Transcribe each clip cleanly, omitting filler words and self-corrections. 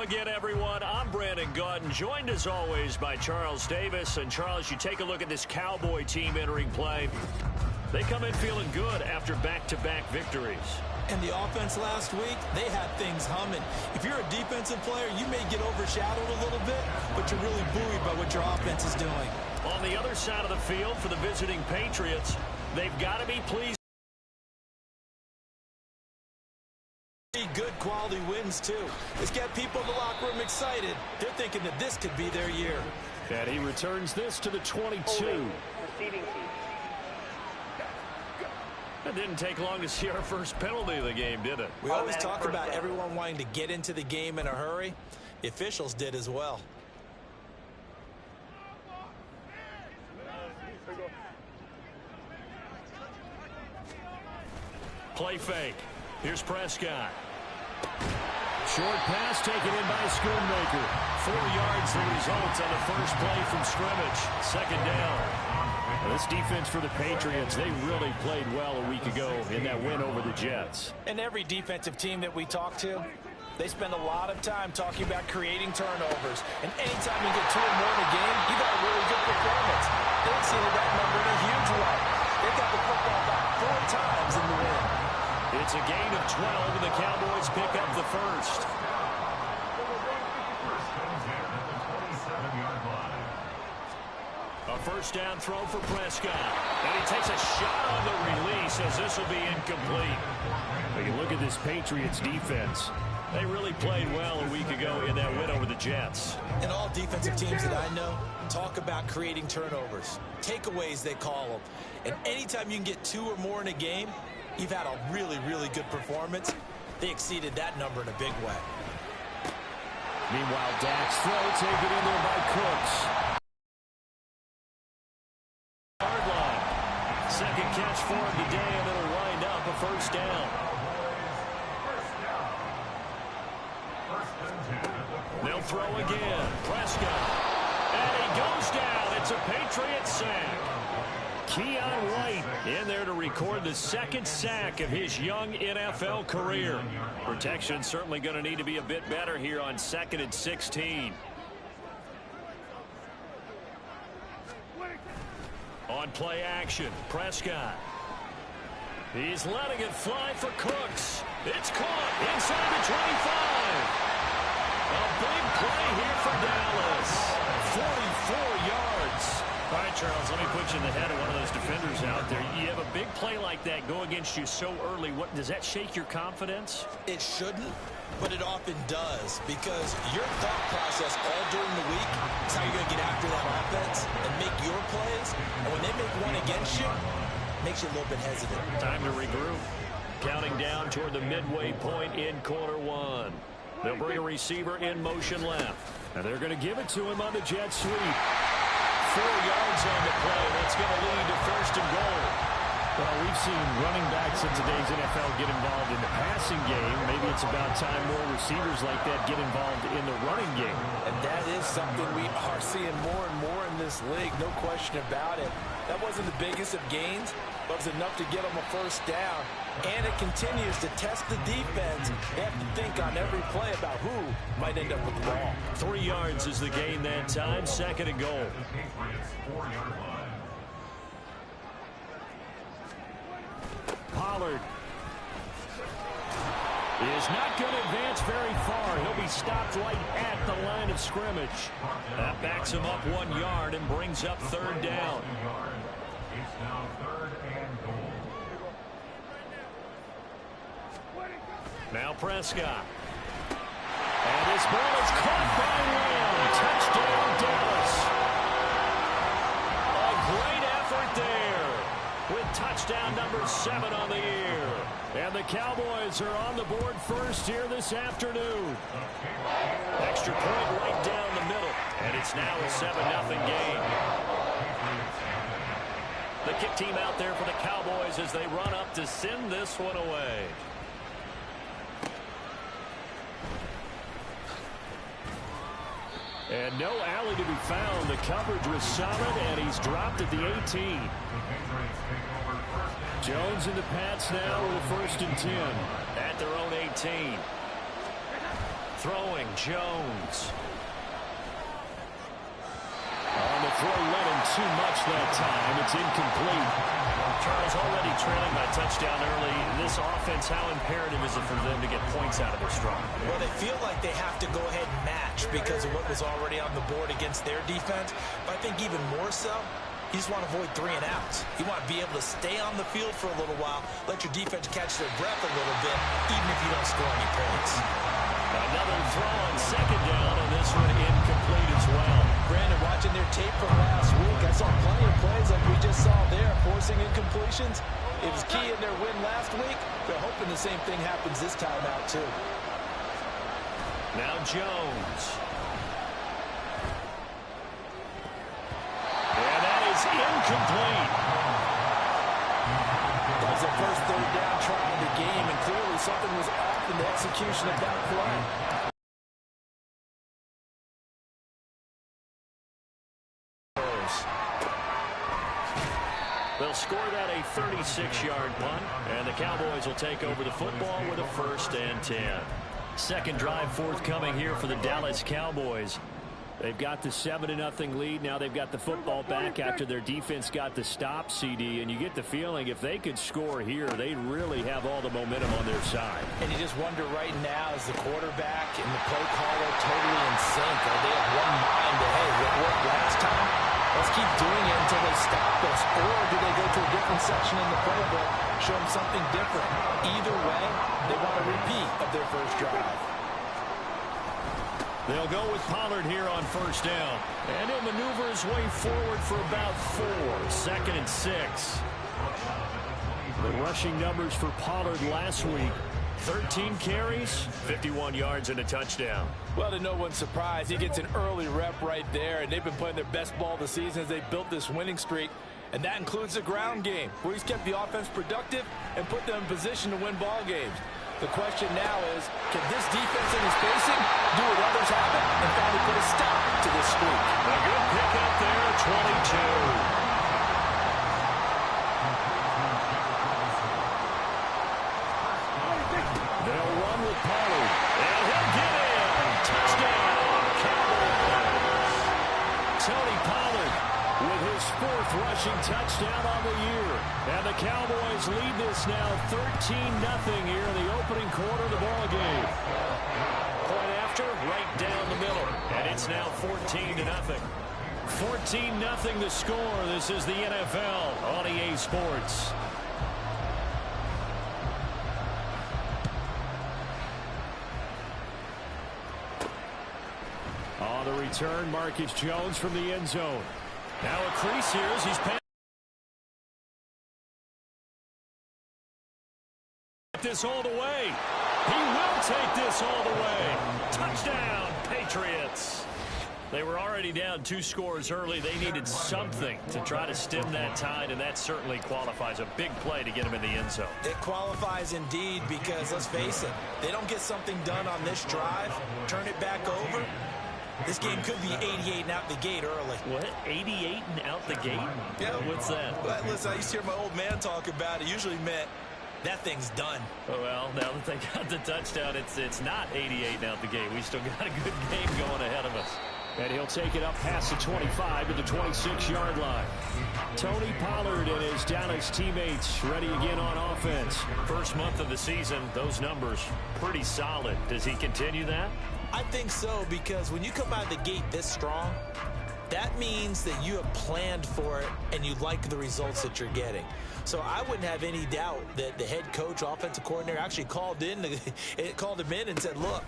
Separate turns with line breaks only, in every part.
again, everyone. I'm Brandon Gautin, joined as always by Charles Davis. And Charles, you take a look at this Cowboy team entering play. They come in feeling good after back-to-back victories.
And the offense last week, they had things humming. If you're a defensive player, you may get overshadowed a little bit, but you're really buoyed by what your offense is doing.
On the other side of the field for the visiting Patriots, they've got to be pleased.
Good quality wins, too. It's got people in the locker room excited. They're thinking that this could be their year.
And he returns this to the 22. It didn't take long to see our first penalty of the game, did it?
We always talk about everyone wanting to get into the game in a hurry. The officials did as well.
Play fake. Here's Prescott. Short pass taken in by Schoonmaker. 4 yards the result on the first play from scrimmage. Second down. Well, this defense for the Patriots, they really played well a week ago in that win over the Jets.
And every defensive team that we talk to, they spend a lot of time talking about creating turnovers. And anytime you get 2 or more in a game, you got a really good performance. They exceeded that number in a huge way. They got the football back 4 times in the win.
It's a gain of 12, and the Cowboys pick up the first. A first down throw for Prescott. And he takes a shot on the release as this will be incomplete. But you look at this Patriots defense. They really played well a week ago in that win over the Jets.
And all defensive teams that I know talk about creating turnovers. Takeaways, they call them. And anytime you can get 2 or more in a game, you've had a really, really good performance. They exceeded that number in a big way.
Meanwhile, Dak's throw taken in there by Cooks. Hard line. Second catch for him today, and it'll wind up a first down. They'll throw again. Prescott. And he goes down. It's a Patriot sack. Keon White in there to record the second sack of his young NFL career. Protection certainly going to need to be a bit better here on 2nd and 16. On play action, Prescott. He's letting it fly for Cooks. It's caught inside the 25. A big play here for Dallas. 44 yards. All right, Charles, let me put you in the head of one of those defenders out there. You have a big play like that go against you so early. What does that shake your confidence?
It shouldn't, but it often does, because your thought process all during the week is how you're going to get after that offense and make your plays. And when they make one against you, it makes you a little bit hesitant.
Time to regroup. Counting down toward the midway point in quarter 1. They'll bring a receiver in motion left. And they're going to give it to him on the jet sweep. 4 yards on the play. That's going to lead to first and goal.
Well, we've seen running backs in today's NFL get involved in the passing game. Maybe it's about time more receivers like that get involved in the running game.
And that is something we are seeing more and more in this league, no question about it. That wasn't the biggest of gains, but it was enough to get them a first down. And it continues to test the defense. They have to think on every play about who might end up with the ball.
3 yards is the gain that time. 2nd and goal. Pollard is not going to advance very far. He'll be stopped right at the line of scrimmage. That backs him up 1 yard and brings up 3rd down.
It's now 3rd and goal.
Now Prescott. And his ball is caught by Lamb. Touchdown, Dallas. A great effort there with touchdown number 7 on the year. And the Cowboys are on the board first here this afternoon. Extra point right down the middle. And it's now a 7-0 game. The kick team out there for the Cowboys as they run up to send this one away. And no alley to be found. The coverage was solid, and he's dropped at the 18. Jones and the Pats now with a 1st and 10. At their own 18. Throwing Jones.
On the throw, let him too much that time. It's incomplete.
Charles, already trailing by touchdown early. This offense, how imperative is it for them to get points out of their strong?
Well, they feel like they have to go ahead and match because of what was already on the board against their defense. But I think even more so, you just want to avoid 3 and outs. You want to be able to stay on the field for a little while, let your defense catch their breath a little bit, even if you don't score any points.
Another throw on second down, and this one incomplete as well.
Brandon, watching their tape from last week, I saw plenty of plays like we just saw there, forcing incompletions. It was key in their win last week. They're hoping the same thing happens this time out, too.
Now Jones. And that is incomplete.
That was their first third down try in the game, and clearly something was off in the execution of that play.
They'll score that a 36-yard punt, and the Cowboys will take over the football with a 1st and 10. Second drive forthcoming here for the Dallas Cowboys. They've got the 7-0 lead. Now they've got the football back after their defense got the stop, CD. And you get the feeling if they could score here, they really have all the momentum on their side.
And you just wonder right now, is the quarterback and the play caller totally in sync? Are they of one mind to, hey, what worked last time? Let's keep doing it until they stop us. Or do they go to a different section in the playbook, show them something different? Either way, they want a repeat of their first drive.
They'll go with Pollard here on 1st down. And he'll maneuver his way forward for about 4. 2nd and 6. The rushing numbers for Pollard last week. 13 carries, 51 yards, and a touchdown.
Well, to no one's surprise, he gets an early rep right there, and they've been playing their best ball this season as they built this winning streak. And that includes the ground game, where he's kept the offense productive and put them in position to win ball games. The question now is, can this defense in his facing do what others haven't and finally put a stop to this streak?
A good pick up there, 22. They'll run with Pollard, and he'll get in. Touchdown, Cowboys. Tony Pollard with his 4th rushing touchdown on the year. And the Cowboys lead this now 13-0 here in the opening quarter of the ball game. Point after, right down the middle. And it's now 14-0. 14-0 the score. This is the NFL on EA Sports. On the return, Marcus Jones from the end zone. Now a crease here as he's passed. This all the way. He will take this all the way. Touchdown, Patriots. They were already down 2 scores early. They needed something to try to stem that tide, and that certainly qualifies. A big play to get him in the end zone.
It qualifies indeed because, let's face it, they don't get something done on this drive, turn it back over. This game could be 88 and out the gate early.
What? 88 and out the gate?
Yeah.
What's that?
Well, listen, I used to hear my old man talk about it. Usually meant that thing's done.
Oh, well, now that they got the touchdown, it's not 88 and out the gate. We still got a good game going ahead of us. And he'll take it up past the 25 to the 26-yard line. Tony Pollard and his Dallas teammates ready again on offense. First month of the season, those numbers pretty solid. Does he continue that?
I think so, because when you come out of the gate this strong, that means that you have planned for it and you like the results that you're getting. So I wouldn't have any doubt that the head coach, offensive coordinator, actually called him in and said, look,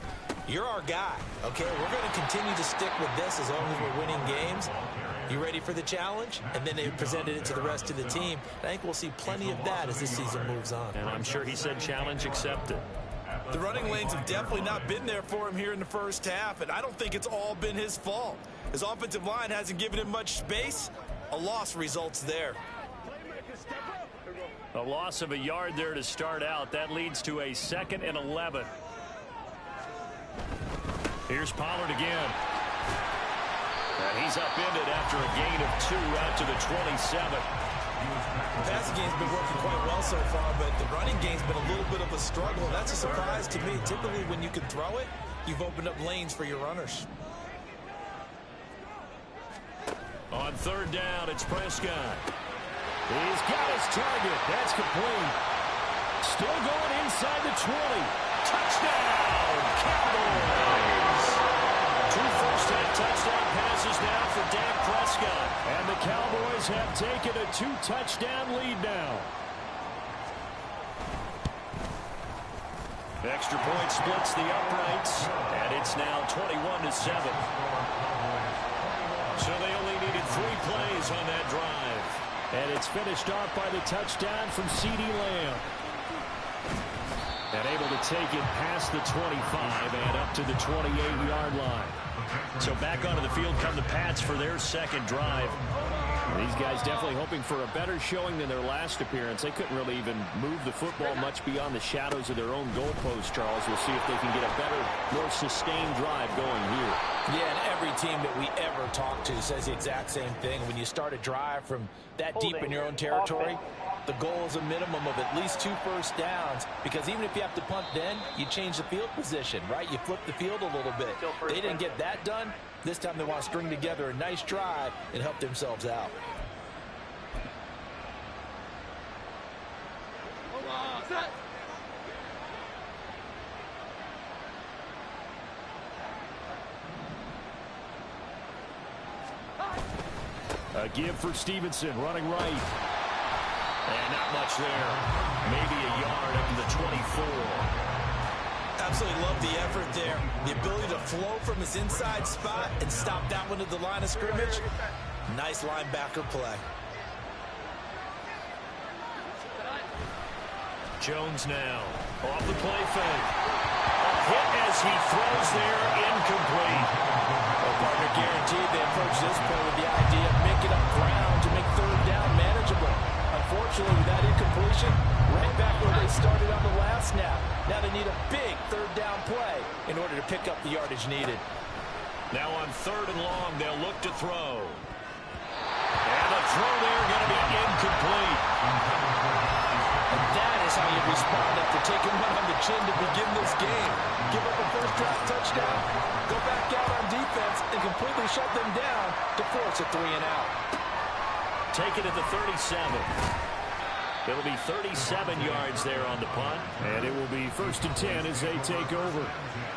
you're our guy, okay? We're going to continue to stick with this as long as we're winning games. You ready for the challenge? And then they presented it to the rest of the team. I think we'll see plenty of that as this season moves on.
And I'm sure he said challenge accepted.
The running lanes have definitely not been there for him here in the first half, and I don't think it's all been his fault. His offensive line hasn't given him much space. A loss results there.
A loss of a yard there to start out. That leads to a 2nd and 11. Here's Pollard again. And he's upended after a gain of 2 out to the 27.
The passing game's been working quite well so far, but the running game's been a little bit of a struggle. That's a surprise to me. Typically, when you can throw it, you've opened up lanes for your runners.
On third down, it's Prescott. He's got his target. That's complete. Still going inside the 20. Touchdown, Cowboys! 2 first-half touchdown passes now for Dak Prescott. And the Cowboys have taken a 2-touchdown lead now. Extra point splits the uprights, and it's now 21-7. So they only needed 3 plays on that drive. And it's finished off by the touchdown from CeeDee Lamb. And able to take it past the 25 and up to the 28-yard line. So back onto the field come the Pats for their second drive. These guys definitely hoping for a better showing than their last appearance. They couldn't really even move the football much beyond the shadows of their own goalpost, Charles. We'll see if they can get a better, more sustained drive going here.
Yeah, and every team that we ever talk to says the exact same thing. When you start a drive from that deep in your own territory, the goal is a minimum of at least 2 first downs, because even if you have to punt then, you change the field position, right? You flip the field a little bit. They didn't get that done. This time they want to string together a nice drive and help themselves out.
A give for Stevenson, running right. And not much there. Maybe a yard up to the 24.
Absolutely love the effort there. The ability to flow from his inside spot and stop that one at the line of scrimmage. Nice linebacker play.
Jones now off the play fake. A hit as he throws there, incomplete.
Well, partner guaranteed they approach this play with the idea of making up ground to make third down manageable. Unfortunately, with that incompletion, right back where they started on the last snap. Now they need a big third down play in order to pick up the yardage needed.
Now on third and long, they'll look to throw. And the throw there going to be incomplete.
And that is how you respond after taking one on the chin to begin this game. Give up a first draft touchdown, go back out on defense, and completely shut them down to force a 3-and-out.
Take it at the 37. It'll be 37 yards there on the punt. And it will be 1st and 10 as they take over.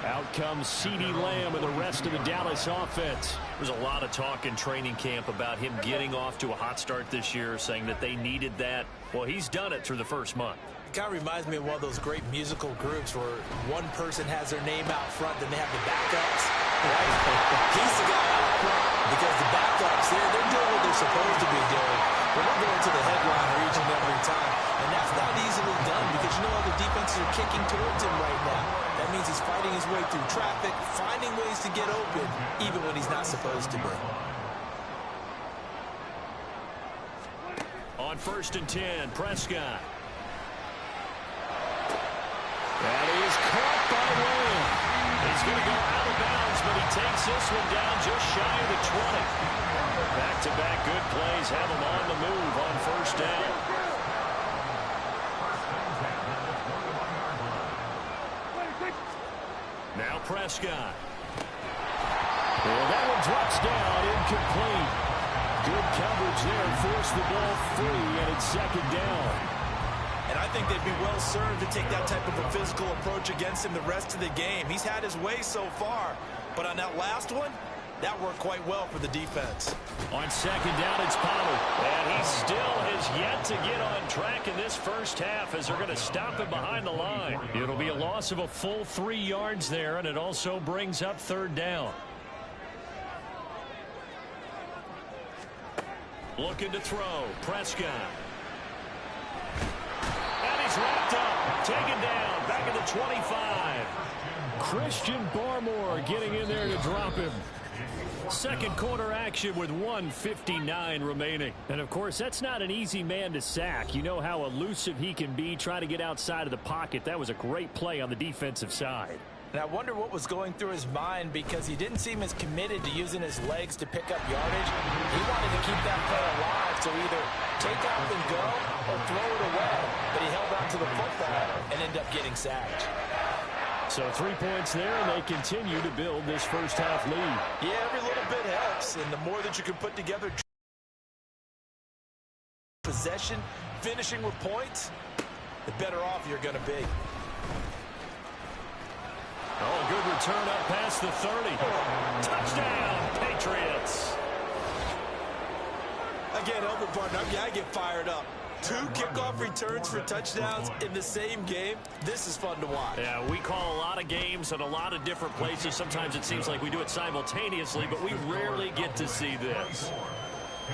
Out comes CeeDee Lamb and the rest of the Dallas offense. There's a lot of talk in training camp about him getting off to a hot start this year, saying that they needed that. Well, he's done it through the first month.
It kind of reminds me of one of those great musical groups where one person has their name out front, then they have the backups. Right? He's the guy out front because the backups, they're doing what they're supposed to be doing. But we're going to the headliner each and every time. And that's not easily done because you know all the defenses are kicking towards him right now. That means he's fighting his way through traffic, finding ways to get open, even when he's not supposed to be.
On 1st and 10, Prescott. That is caught by Lamb. He's going to go out of bounds, but he takes this one down just shy of the 20. Back-to-back good plays have him on the move on 1st down. Now Prescott. Well, that one drops down, incomplete. Good coverage there, forced the ball free, and it's 2nd down.
And I think they'd be well served to take that type of a physical approach against him the rest of the game. He's had his way so far, but on that last one, that worked quite well for the defense.
On 2nd down, it's Pollard. And he still has yet to get on track in this first half as they're going to stop him behind the line. It'll be a loss of a full 3 yards there, and it also brings up 3rd down. Looking to throw. Prescott. And he's wrapped up. Taken down. Back at the 25. Christian Barmore getting in there to drop him. Second quarter action with 1:59 remaining. And, of course, that's not an easy man to sack. You know how elusive he can be trying to get outside of the pocket. That was a great play on the defensive side.
And I wonder what was going through his mind because he didn't seem as committed to using his legs to pick up yardage. He wanted to keep that play alive to either take off and go or throw it away. But he held on to the football and ended up getting sacked.
So 3 points there, and they continue to build this first half lead.
Yeah, every little bit helps, and the more that you can put together possession, finishing with points, the better off you're going to be.
Oh, good return up past the 30. Touchdown, Patriots.
Again, Elvin partner, I get fired up. 2 kickoff returns for touchdowns in the same game. This is fun to watch.
Yeah, we call a lot of games at a lot of different places. Sometimes it seems like we do it simultaneously, but we rarely get to see this.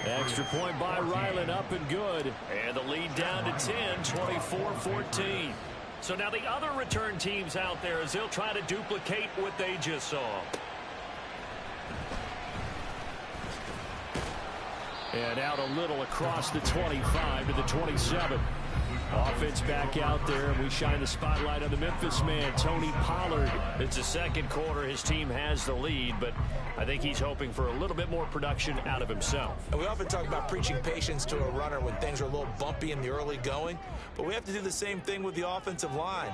Extra point by Ryland, up and good.
And the lead down to 10, 24-14. So now the other return teams out there as they'll try to duplicate what they just saw.
And out a little across the 25 to the 27. Offense back out there, and we shine the spotlight on the Memphis man, Tony Pollard.
It's the second quarter. His team has the lead, but I think he's hoping for a little bit more production out of himself.
And we often talk about preaching patience to a runner when things are a little bumpy in the early going, but we have to do the same thing with the offensive line.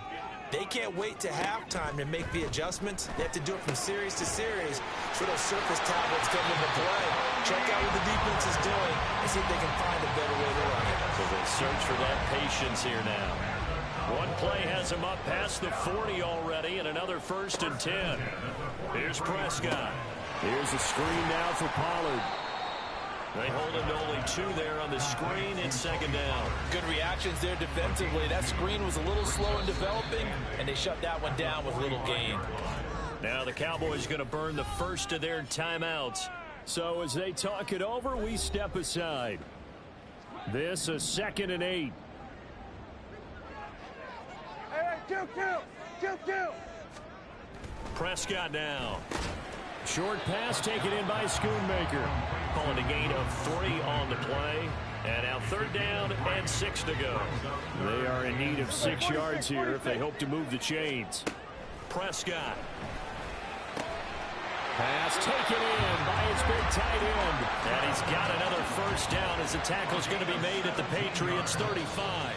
They can't wait to halftime to make the adjustments. They have to do it from series to series so those surface tablets come into play. Check out what the defense is doing and see if they can find a better way to run it.
So they search for that patience here now. One play has him up past the 40 already, and another 1st and 10. Here's Prescott.
Here's the screen now for Pollard.
They hold him to only 2 there on the screen. It's 2nd down.
Good reactions there defensively. That screen was a little slow in developing, and they shut that one down with little gain.
Now the Cowboys going to burn the first of their timeouts.
So as they talk it over, we step aside. This a 2nd and 8.
Prescott now.
Short pass taken in by Schoonmaker.
Calling a gain of 3 on the play. And now 3rd down and 6 to go.
They are in need of 6 yards here if they hope to move the chains.
Prescott.
Pass taken in by his big tight end.
And he's got another 1st down as the tackle's going to be made at the Patriots 35.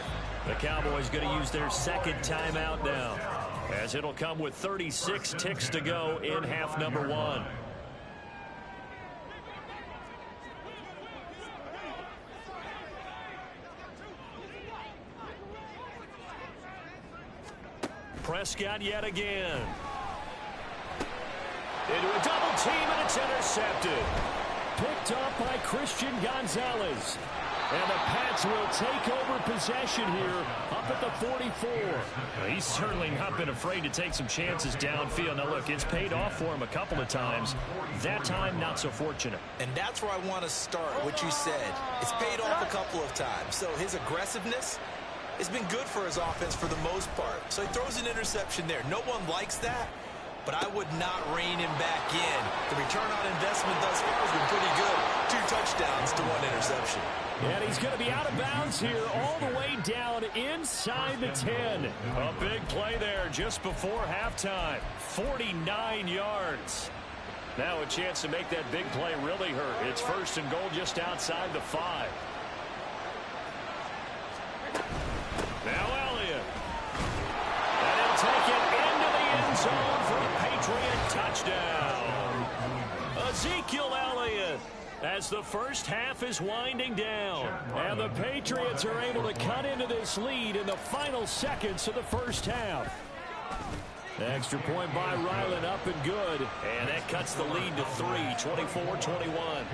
The Cowboys going to use their 2nd timeout now, as it'll come with 36 ticks to go in half number 1. Prescott yet again. Into a double team, and it's intercepted.
Picked off by Christian Gonzalez. And the Pats will take over possession here up at the 44.
Well, he's certainly not been afraid to take some chances downfield. Now, look, it's paid off for him a couple of times. That time, not so fortunate.
And that's where I want to start, what you said. It's paid off a couple of times. So his aggressiveness has been good for his offense for the most part. So he throws an interception there. No one likes that, but I would not rein him back in. The return on investment thus far has been pretty good. 2 touchdowns to 1 interception.
And he's going to be out of bounds here all the way down inside the 10.
A big play there just before halftime. 49 yards. Now a chance to make that big play really hurt. It's 1st and goal just outside the 5. Now Elliott. And he'll take it into the end zone for a Patriot touchdown. Ezekiel Elliott, as the first half is winding down.
And the Patriots are able to cut into this lead in the final seconds of the first half. Extra point by Ryland, up and good.
And that cuts the lead to 3, 24-21.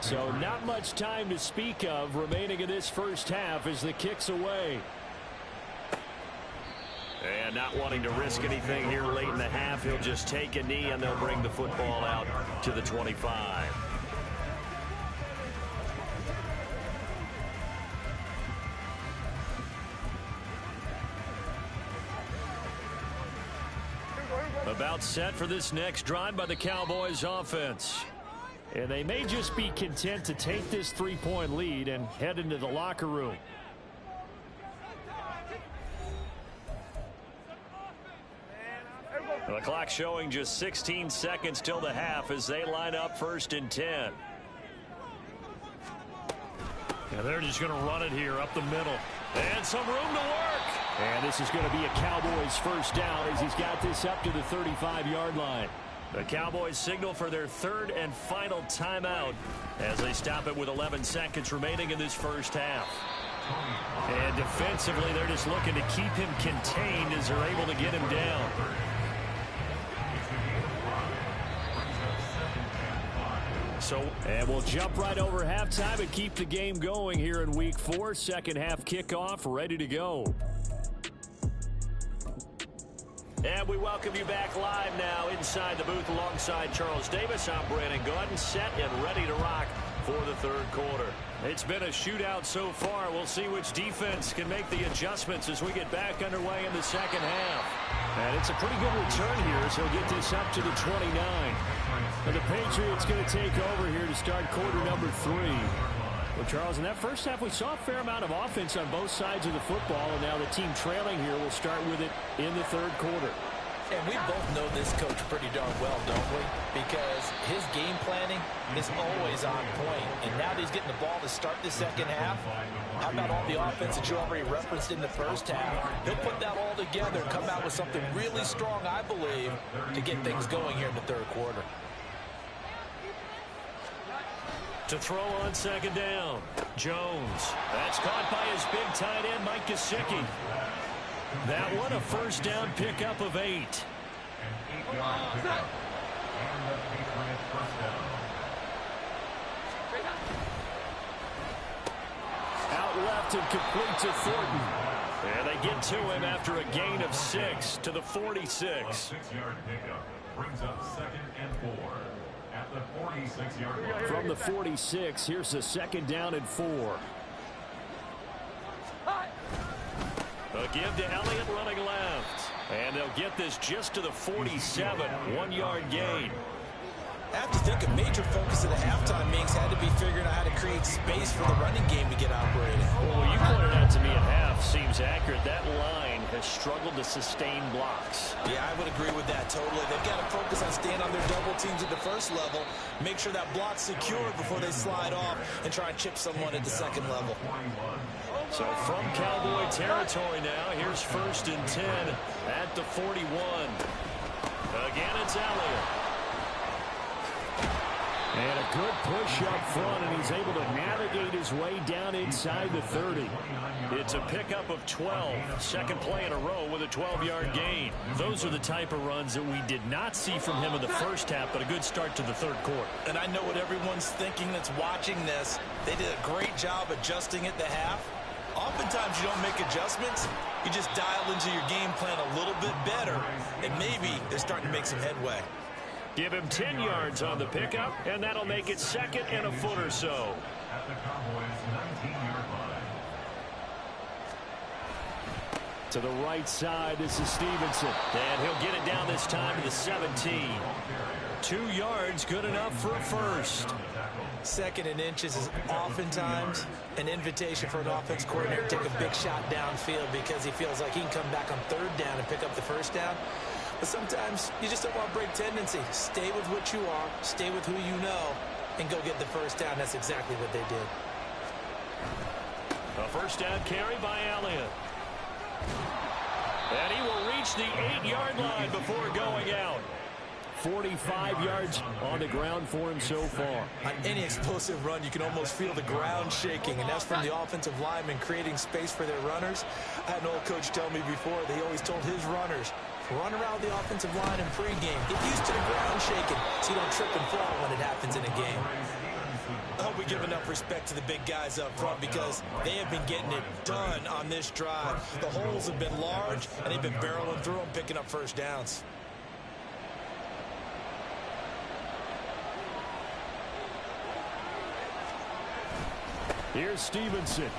So not much time to speak of remaining in this first half as the kick's away.
And not wanting to risk anything here late in the half, he'll just take a knee and they'll bring the football out to the 25. About set for this next drive by the Cowboys offense.
And they may just be content to take this 3-point lead and head into the locker room.
The clock showing just 16 seconds till the half as they line up 1st and 10.
Yeah, they're just going to run it here up the middle.
And some room to work.
And this is going to be a Cowboys first down as he's got this up to the 35-yard line.
The Cowboys signal for their third and final timeout as they stop it with 11 seconds remaining in this first half. And defensively, they're just looking to keep him contained as they're able to get him down.
And we'll jump right over halftime and keep the game going here in Week 4. Second half kickoff ready to go.
And we welcome you back live now inside the booth alongside Charles Davis. I'm Brandon Gaudin, set and ready to rock for the third quarter. It's been a shootout so far. We'll see which defense can make the adjustments as we get back underway in the second half.
And it's a pretty good return here, so he'll get this up to the 29. And the Patriots going to take over here to start quarter number 3. Well, Charles, in that first half, we saw a fair amount of offense on both sides of the football, and now the team trailing here will start with it in the third quarter.
And we both know this coach pretty darn well, don't we? Because his game planning is always on point. And now that he's getting the ball to start the second half, how about all the offense that you already referenced in the first half? He'll put that all together and come out with something really strong, I believe, to get things going here in the third quarter.
To throw on second down, Jones. That's caught by his big tight end, Mike Gesicki. That one a first down pickup of 8.
Out left and complete to Thornton.
And they get to him after a gain of 6 to the 46.
6-yard pickup brings up 2nd and 4 at the 46-yard line.
From the 46, here's a second down and 4.
A give to Elliott running left. And they'll get this just to the 47, 1-yard gain.
I have to think a major focus of the halftime meetings had to be figuring out how to create space for the running game to get operating.
Well, you pointed out to me at half seems accurate. That line has struggled to sustain blocks.
Yeah, I would agree with that totally. They've got to focus on staying on their double teams at the first level, make sure that block's secured before they slide off and try and chip someone at the second level.
So from Cowboy territory now, here's 1st and 10 at the 41. Again, it's Elliott.
And a good push up front, and he's able to navigate his way down inside the 30.
It's a pickup of 12. Second play in a row with a 12-yard gain. Those are the type of runs that we did not see from him in the first half, but a good start to the third quarter.
And I know what everyone's thinking that's watching this. They did a great job adjusting at the half. Oftentimes you don't make adjustments. You just dial into your game plan a little bit better, and maybe they're starting to make some headway.
Give him 10 yards on the pickup, and that'll make it 2nd and a foot or so.
At the Cowboys' 19-yard line.
To the right side, this is Stevenson.
And he'll get it down this time to the 17. 2 yards, good enough for a first.
2nd and inches is oftentimes an invitation for an offense coordinator to take a big shot downfield because he feels like he can come back on 3rd down and pick up the first down. But sometimes you just don't want to break tendency. Stay with what you are, stay with who you know, and go get the first down. That's exactly what they did.
A first down carry by Elliott. And he will reach the 8-yard line before going out.
45 yards on the ground for him so far.
On any explosive run, you can almost feel the ground shaking, and that's from the offensive linemen creating space for their runners. I had an old coach tell me before that he always told his runners, run around the offensive line in pregame. Get used to the ground shaking so you don't trip and fall when it happens in a game. I hope we give enough respect to the big guys up front because they have been getting it done on this drive. The holes have been large, and they've been barreling through them, picking up first downs.
Here's Stevenson.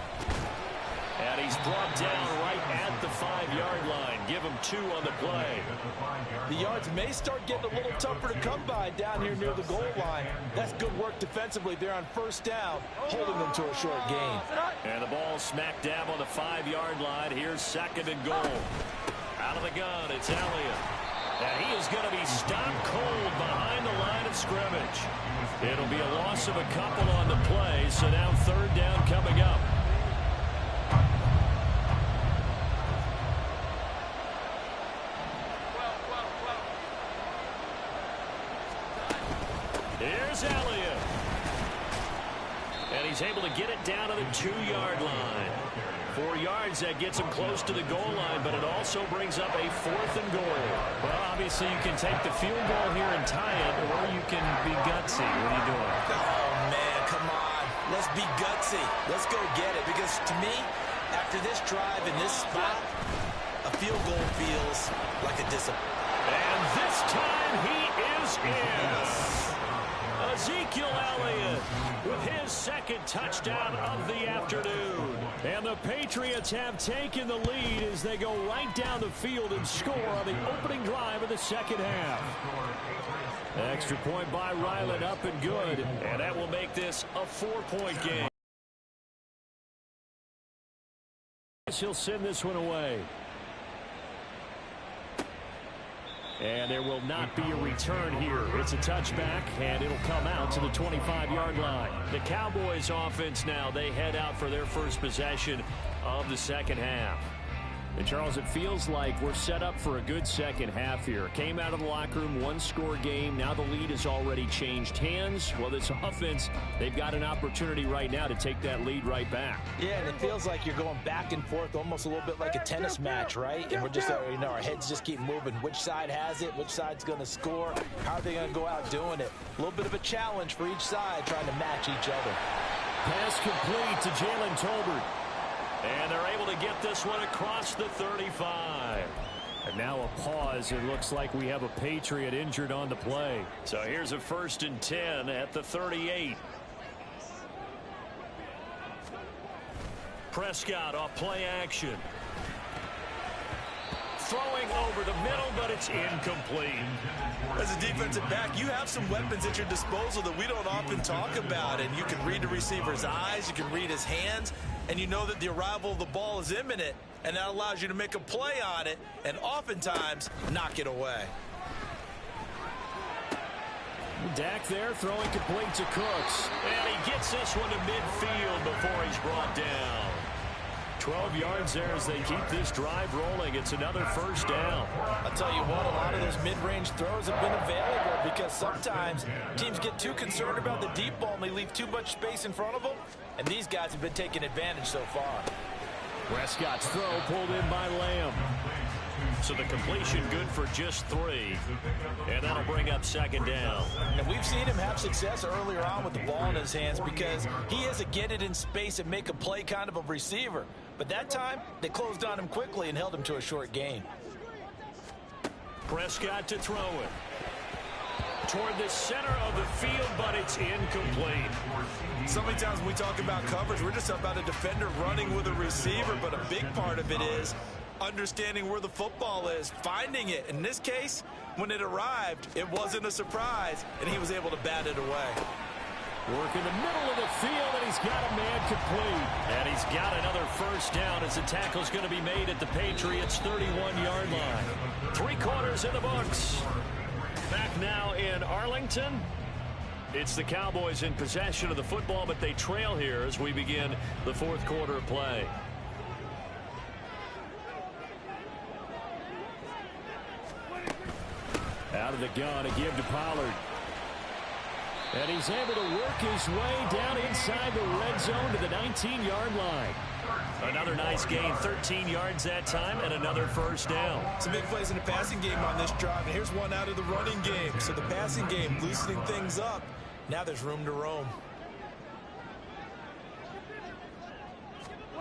And he's brought down right at the 5-yard line. Give him 2 on the play.
The yards may start getting a little tougher to come by down here near the goal line. That's good work defensively there on first down, holding them to a short gain.
And the ball smack dab on the 5-yard line. Here's 2nd and goal. Out of the gun, it's Elliott. And he is going to be stopped cold behind the line of scrimmage. It'll be a loss of a couple on the play, so now 3rd down coming up. Here's Elliott. And he's able to get it down to the 2-yard line. 4 yards, that gets him close to the goal line, but it also brings up a 4th and goal.
Well, obviously you can take the field goal here and tie it, or you can be gutsy. What are you doing?
Oh, man, come on. Let's be gutsy. Let's go get it. Because to me, after this drive in this spot, a field goal feels like a disappointment.
And this time he is in. Ezekiel Elliott with his 2nd touchdown of the afternoon.
And the Patriots have taken the lead as they go right down the field and score on the opening drive of the 2nd half. Extra point by Ryland, up and good.
And that will make this a 4-point game.
He'll send this one away. And there will not be a return here. It's a touchback, and it'll come out to the 25-yard line.
The Cowboys offense now, they head out for their first possession of the 2nd half.
And Charles, it feels like we're set up for a good 2nd half here. Came out of the locker room, 1-score game. Now the lead has already changed hands. Well, this offense, they've got an opportunity right now to take that lead right back.
Yeah, and it feels like you're going back and forth, almost a little bit like a tennis match, right? And we're just, our heads just keep moving. Which side has it? Which side's going to score? How are they going to go out doing it? A little bit of a challenge for each side, trying to match each other.
Pass complete to Jalen Tolbert.
And they're able to get this one across the 35.
And now a pause. It looks like we have a Patriot injured on the play.
So here's a 1st and 10 at the 38. Prescott off play action. Throwing over the middle, but it's incomplete.
As a defensive back, you have some weapons at your disposal that we don't often talk about. And you can read the receiver's eyes, you can read his hands, and you know that the arrival of the ball is imminent, and that allows you to make a play on it and oftentimes knock it away.
Dak there throwing complete to Cooks.
And he gets this one to midfield before he's brought down.
12 yards there as they keep this drive rolling. It's another 1st down.
I'll tell you what, a lot of those mid-range throws have been available because sometimes teams get too concerned about the deep ball and they leave too much space in front of them, and these guys have been taking advantage so far.
Prescott's throw pulled in by Lamb.
So the completion good for just 3. And that'll bring up 2nd down.
And we've seen him have success earlier on with the ball in his hands because he is a get it in space and make a play kind of a receiver. But that time, they closed on him quickly and held him to a short gain.
Prescott to throw it. Toward the center of the field, but it's incomplete.
So many times when we talk about coverage, we're just about a defender running with a receiver, but a big part of it is understanding where the football is, finding it. In this case, when it arrived, it wasn't a surprise, and he was able to bat it away.
Work in the middle of the field, and he's got a man complete.
And he's got another 1st down as the tackle's going to be made at the Patriots' 31-yard line. 3 quarters in the books. Back now in Arlington. It's the Cowboys in possession of the football, but they trail here as we begin the 4th quarter of play.
Out of the gun, a give to Pollard. And he's able to work his way down inside the red zone to the 19-yard line.
Another nice gain, 13 yards that time, and another 1st down.
Some big plays in the passing game on this drive, and here's one out of the running game. So the passing game loosening things up. Now there's room to roam.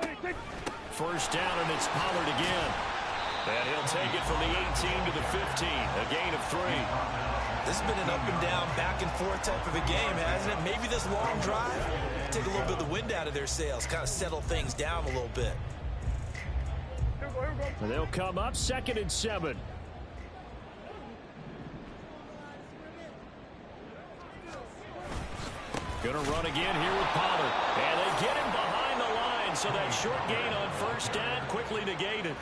1st down, and it's Pollard again. And he'll take it from the 18 to the 15, a gain of 3.
This has been an up and down, back and forth type of a game, hasn't it? Maybe this long drive, take a little bit of the wind out of their sails, kind of settle things down a little bit.
And they'll come up 2nd and 7.
Gonna run again here with Pollard. And they get him behind the line, so that short gain on 1st down quickly negated.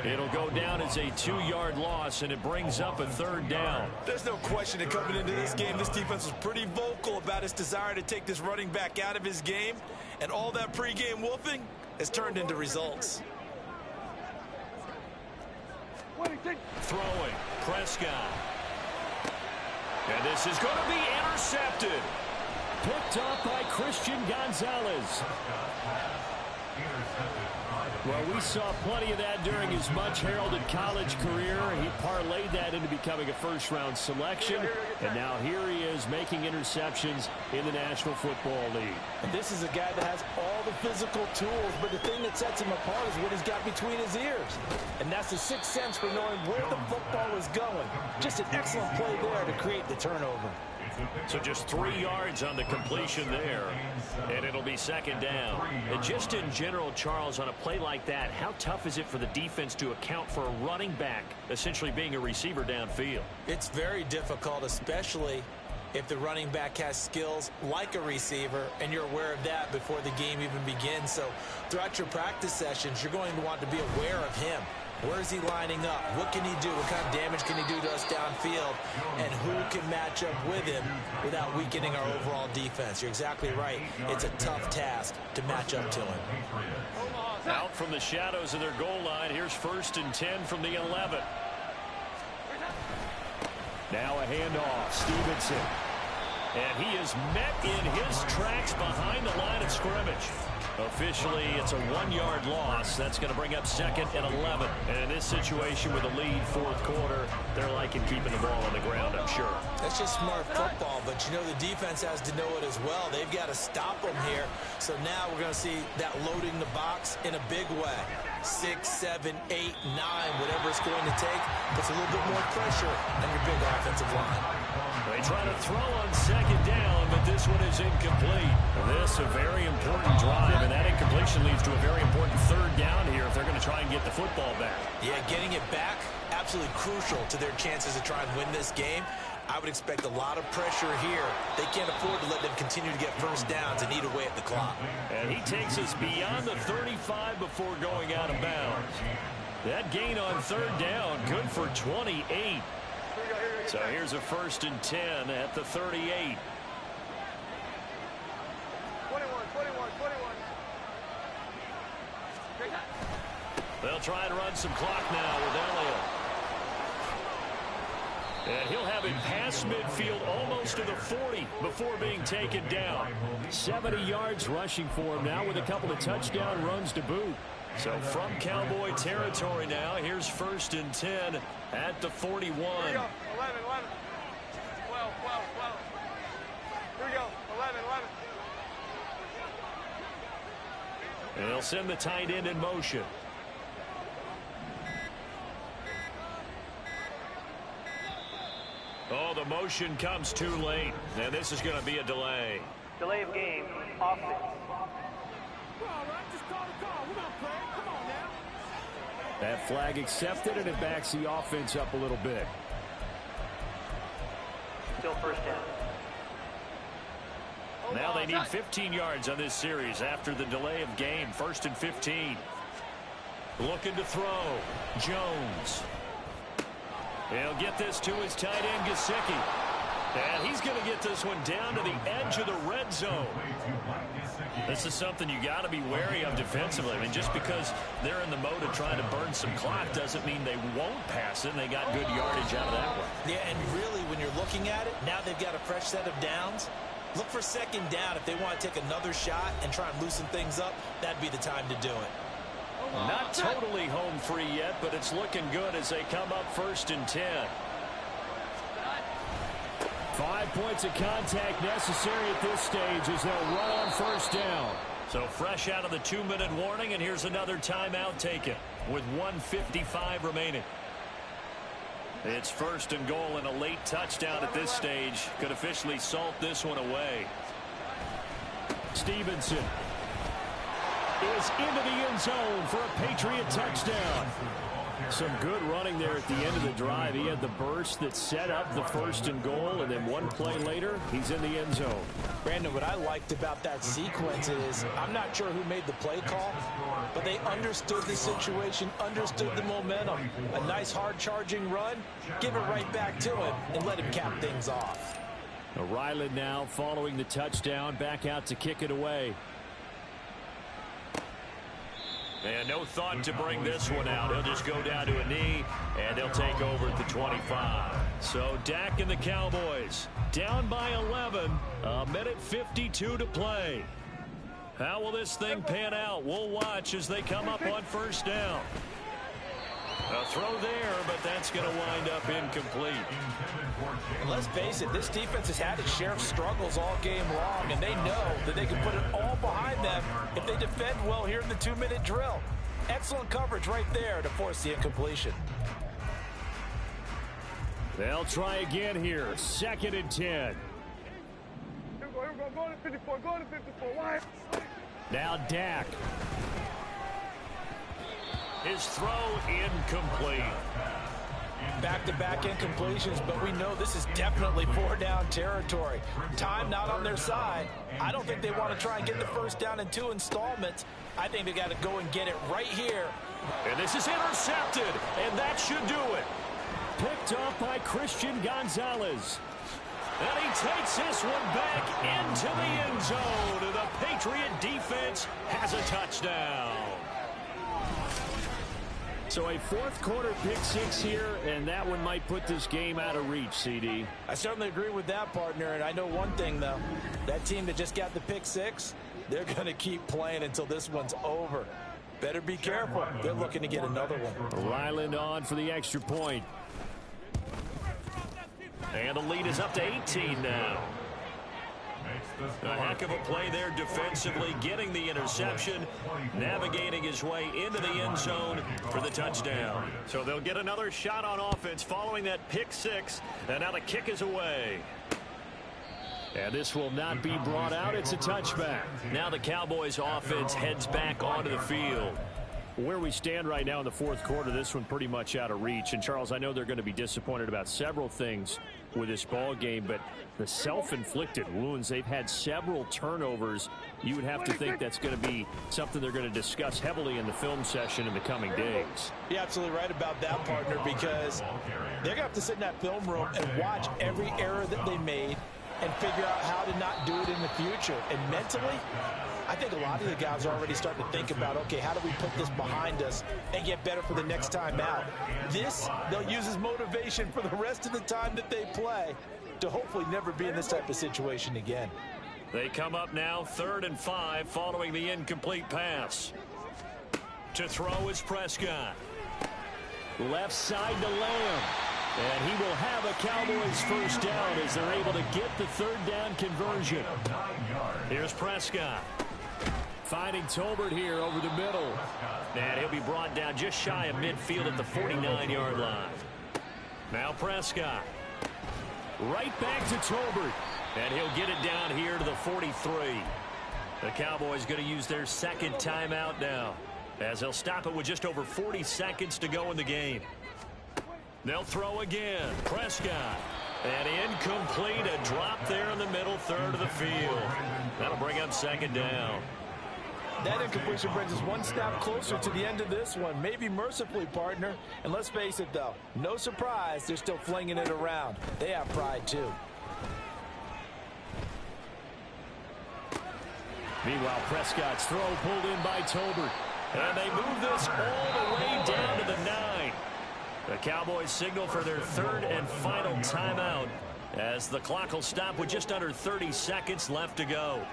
It'll go down as a 2-yard loss, and it brings up a 3rd down.
There's no question that coming into this game, this defense was pretty vocal about its desire to take this running back out of his game, and all that pregame wolfing has turned into results.
Throwing, Prescott. And this is going to be intercepted.
Picked up by Christian Gonzalez. Well, we saw plenty of that during his much-heralded college career. He parlayed that into becoming a first-round selection. And now here he is making interceptions in the National Football League.
And this is a guy that has all the physical tools, but the thing that sets him apart is what he's got between his ears. And that's the sixth sense for knowing where the football is going. Just an excellent play there to create the turnover.
So just 3 yards on the completion there, and it'll be second down. And just in general, Charles, on a play like that, how tough is it for the defense to account for a running back essentially being a receiver downfield?
It's very difficult, especially if the running back has skills like a receiver, and you're aware of that before the game even begins. So throughout your practice sessions, you're going to want to be aware of him. Where is he lining up? What can he do? What kind of damage can he do to us downfield? And who can match up with him without weakening our overall defense? You're exactly right. It's a tough task to match up to him.
Out from the shadows of their goal line. Here's 1st and 10 from the 11.
Now a handoff. Stevenson.
And he is met in his tracks behind the line of scrimmage. Officially, it's a 1-yard loss. That's going to bring up 2nd and 11. And in this situation with a lead 4th quarter, they're liking keeping the ball on the ground, I'm sure.
That's just smart football, but you know the defense has to know it as well. They've got to stop them here. So now we're going to see that loading the box in a big way. 6, 7, 8, 9, whatever it's going to take, puts a little bit more pressure on your big offensive line.
They try to throw on 2nd down, but this one is incomplete. This a very important drive, and that incompletion leads to a very important 3rd down here if they're going to try and get the football back.
Yeah, getting it back, absolutely crucial to their chances to try and win this game. I would expect a lot of pressure here. They can't afford to let them continue to get first downs and eat away at the clock.
And he takes us beyond the 35 before going out of bounds. That gain on 3rd down, good for 28. So here's a 1st and 10 at the 38.
21.
They'll try and run some clock now with Elliott. And he'll have it past midfield almost to the 40 before being taken down.
70 yards rushing for him now with a couple of touchdown runs to boot.
So from Cowboy territory now, here's 1st and 10 at the 41.
Here we go, 11. 12. Here we go, 11.
And they'll send the tight end in motion. Oh, the motion comes too late. And this is going to be a delay.
Delay of game, offense.
That flag accepted, and it backs the offense up a little bit.
Still 1st down.
Now they need 15 yards on this series after the delay of game. 1st and 15. Looking to throw. Jones. He'll get this to his tight end, Gesicki. And he's going to get this one down to the edge of the red zone. This is something you got to be wary of defensively. I mean, just because they're in the mode of trying to burn some clock doesn't mean they won't pass it. And they got good yardage out of that one.
Yeah, and really, when you're looking at it, now they've got a fresh set of downs. Look for 2nd down. If they want to take another shot and try and loosen things up, that'd be the time to do it.
Not totally home free yet, but it's looking good as they come up 1st and 10.
5 points of contact necessary at this stage as they'll run on 1st down.
So fresh out of the 2-minute warning, and here's another timeout taken with 1:55 remaining. It's 1st and goal, and a late touchdown at this stage could officially salt this one away.
Stevenson is into the end zone for a Patriot touchdown. Some good running there at the end of the drive. He had the burst that set up the 1st and goal, and then one play later, he's in the end zone.
Brandon, what I liked about that sequence is I'm not sure who made the play call, but they understood the situation, understood the momentum. A nice hard-charging run, give it right back to him, and let him cap things off.
Ryland now following the touchdown, back out to kick it away.
And no thought to bring this one out. He'll just go down to a knee, and they'll take over at the 25. So Dak and the Cowboys down by 11. A minute 52 to play. How will this thing pan out? We'll watch as they come up on first down. A throw there, but that's going to wind up incomplete.
And let's face it, this defense has had its share of struggles all game long, and they know that they can put it all behind them if they defend well here in the 2-minute drill. Excellent coverage right there to force the incompletion.
They'll try again here. 2nd and 10.
Here we go. Go to 54. Go to 54. Why?
Now Dak.
His throw incomplete.
Back-to-back incompletions, but we know this is definitely 4-down territory. Time not on their side. I don't think they want to try and get the first down in 2 installments. I think they got to go and get it right here.
And this is intercepted, and that should do it.
Picked off by Christian Gonzalez.
And he takes this one back into the end zone. The Patriot defense has a touchdown.
So a 4th quarter pick 6 here, and that one might put this game out of reach, CD.
I certainly agree with that, partner, and I know one thing, though. That team that just got the pick 6, they're going to keep playing until this one's over. Better be careful. They're looking to get another one.
Ryland on for the extra point.
And the lead is up to 18 now. A heck of a play there defensively, getting the interception, navigating his way into the end zone for the touchdown. So they'll get another shot on offense following that pick 6, and now the kick is away.
And this will not be brought out. It's a touchback.
Now the Cowboys offense heads back onto the field.
Where we stand right now in the 4th quarter, this one pretty much out of reach. And, Charles, I know they're going to be disappointed about several things with this ball game, but the self-inflicted wounds, they've had several turnovers. You would have to think that's going to be something they're going to discuss heavily in the film session in the coming days.
You're absolutely right about that, partner, because they're going to have to sit in that film room and watch every error that they made and figure out how to not do it in the future. And mentally, I think a lot of the guys are already starting to think about, okay, how do we put this behind us and get better for the next time out? This, they'll use as motivation for the rest of the time that they play to hopefully never be in this type of situation again.
They come up now 3rd and 5 following the incomplete pass. To throw is Prescott.
Left side to Lamb. And he will have a Cowboys first down as they're able to get the 3rd down conversion.
Here's Prescott.
Finding Tolbert here over the middle.
And he'll be brought down just shy of midfield at the 49-yard line. Now Prescott.
Right back to Tolbert.
And he'll get it down here to the 43. The Cowboys going to use their 2nd timeout now, as they'll stop it with just over 40 seconds to go in the game. They'll throw again. Prescott. And incomplete. A drop there in the middle 3rd of the field. That'll bring up 2nd down.
That incompletion brings us one step closer to the end of this one. Maybe mercifully, partner. And let's face it, though. No surprise, they're still flinging it around. They have pride, too.
Meanwhile, Prescott's throw pulled in by Tolbert.
And they move this all the way down to the 9. The Cowboys signal for their 3rd and final timeout as the clock will stop with just under 30 seconds left to go.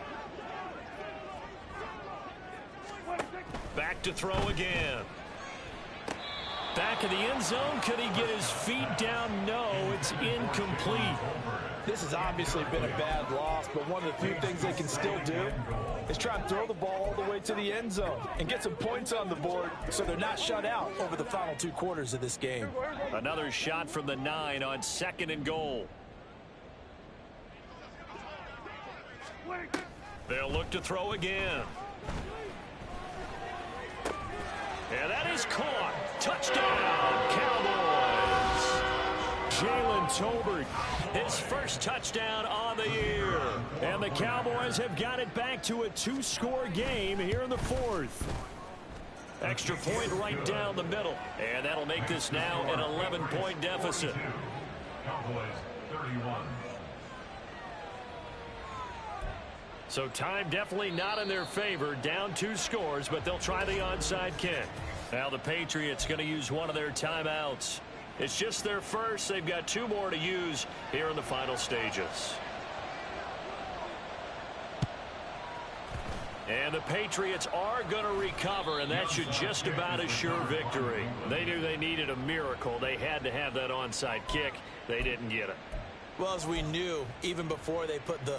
Back to throw again. Back in the end zone. Could he get his feet down? No, it's incomplete.
This has obviously been a bad loss, but one of the few things they can still do is try and throw the ball all the way to the end zone and get some points on the board so they're not shut out over the final 2 quarters of this game.
Another shot from the 9 on 2nd and goal. They'll look to throw again. And that is caught. Touchdown, Cowboys.
Jalen Tolbert.
His first touchdown on the year.
And the Cowboys have got it back to a 2-score game here in the 4th.
Extra point right down the middle. And that'll make this now an 11-point deficit.
Cowboys 31.
So time definitely not in their favor. Down 2 scores, but they'll try the onside kick. Now the Patriots going to use one of their timeouts. It's just their first. They've got 2 more to use here in the final stages. And the Patriots are going to recover, and that should just about assure victory. They knew they needed a miracle. They had to have that onside kick. They didn't get it.
Well, as we knew, even before they put the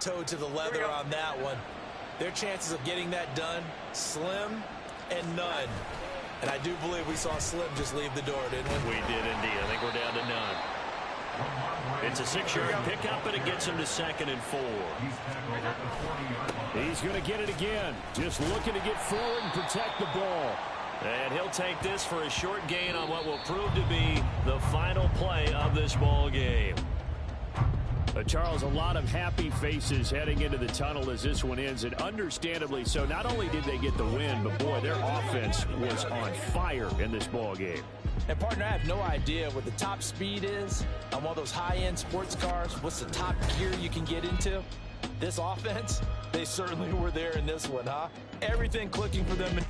toe to the leather on that one, their chances of getting that done, slim and none. And I do believe we saw Slim just leave the door, didn't we?
We did indeed. I think we're down to none. It's a 6-yard pickup, and it gets him to 2nd and 4.
He's going to get it again. Just looking to get forward and protect the ball.
And he'll take this for a short gain on what will prove to be the final play of this ball game.
Charles, a lot of happy faces heading into the tunnel as this one ends, and understandably so. Not only did they get the win, but boy, their offense was on fire in this ball game.
And partner, I have no idea what the top speed is on one of those high-end sports cars. What's the top gear you can get into? This offense, they certainly were there in this one, huh? Everything clicking for them in